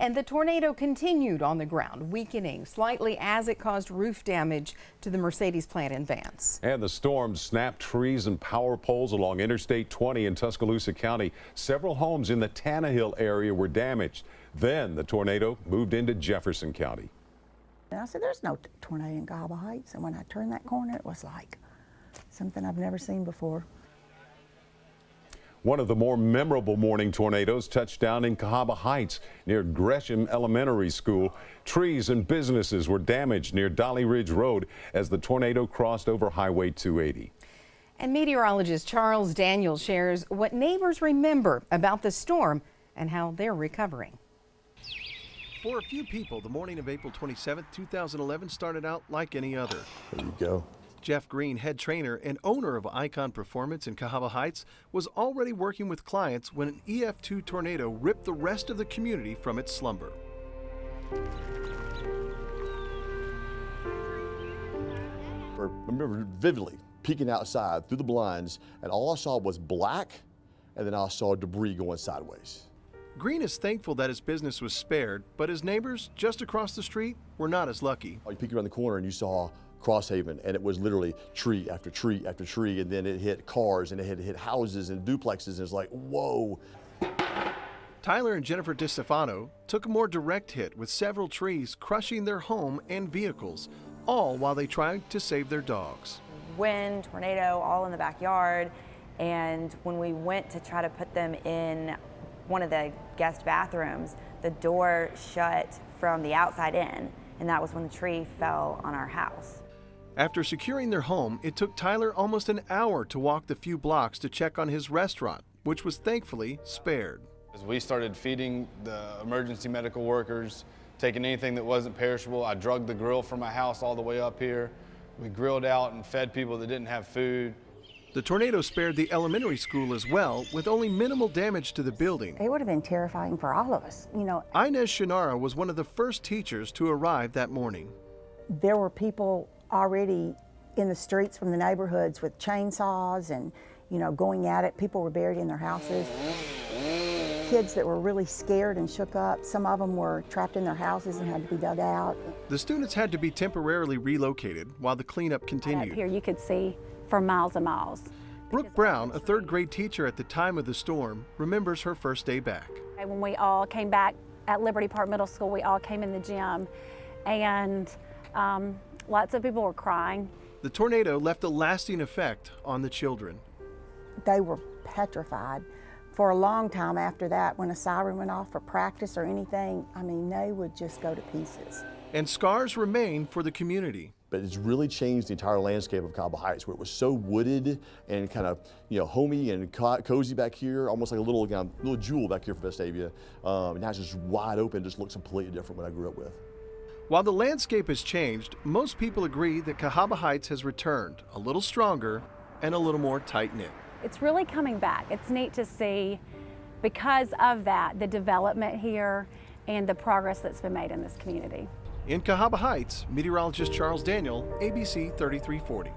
And the tornado continued on the ground, weakening slightly as it caused roof damage to the Mercedes plant in Vance. And the storm snapped trees and power poles along Interstate 20 in Tuscaloosa County. Several homes in the Tannehill area were damaged. Then the tornado moved into Jefferson County. And I said, there's no tornado in Cahaba Heights. And when I turned that corner, it was like something I've never seen before. One of the more memorable morning tornadoes touched down in Cahaba Heights near Gresham Elementary School. Trees and businesses were damaged near Dolly Ridge Road as the tornado crossed over Highway 280. And meteorologist Charles Daniels shares what neighbors remember about the storm and how they're recovering. For a few people, the morning of April 27, 2011 started out like any other. There you go. Jeff Green, head trainer and owner of Icon Performance in Cahaba Heights, was already working with clients when an EF2 tornado ripped the rest of the community from its slumber. I remember vividly peeking outside through the blinds, and all I saw was black, and then I saw debris going sideways. Green is thankful that his business was spared, but his neighbors just across the street were not as lucky. You peeked around the corner and you saw Crosshaven, and it was literally tree after tree after tree, and then it hit cars and it hit houses and duplexes, and it's like, whoa. Tyler and Jennifer DiStefano took a more direct hit with several trees crushing their home and vehicles, all while they tried to save their dogs. Wind, tornado, all in the backyard, and when we went to try to put them in one of the guest bathrooms, the door shut from the outside in, and that was when the tree fell on our house. After securing their home, it took Tyler almost an hour to walk the few blocks to check on his restaurant, which was thankfully spared. As we started feeding the emergency medical workers, taking anything that wasn't perishable, I drugged the grill from my house all the way up here. We grilled out and fed people that didn't have food. The tornado spared the elementary school as well, with only minimal damage to the building. It would have been terrifying for all of us, you know. Inez Shinara was one of the first teachers to arrive that morning. There were people already in the streets from the neighborhoods with chainsaws and, you know, going at it. People were buried in their houses. Kids that were really scared and shook up. Some of them were trapped in their houses and had to be dug out. The students had to be temporarily relocated while the cleanup continued. Up here you could see for miles and miles. Brooke Brown, a third grade teacher at the time of the storm, remembers her first day back. When we all came back at Liberty Park Middle School, we all came in the gym, and lots of people were crying. The tornado left a lasting effect on the children. They were petrified. For a long time after that, when a siren went off for practice or anything, I mean, they would just go to pieces. And scars remain for the community. But it's really changed the entire landscape of Cahaba Heights, where it was so wooded and kind of, you know, homey and cozy back here, almost like a little jewel back here for Vestavia. And now it's just wide open, just looks completely different what I grew up with. While the landscape has changed, most people agree that Cahaba Heights has returned a little stronger and a little more tight-knit. It's really coming back. It's neat to see, because of that, the development here and the progress that's been made in this community. In Cahaba Heights, meteorologist Charles Daniel, ABC 3340.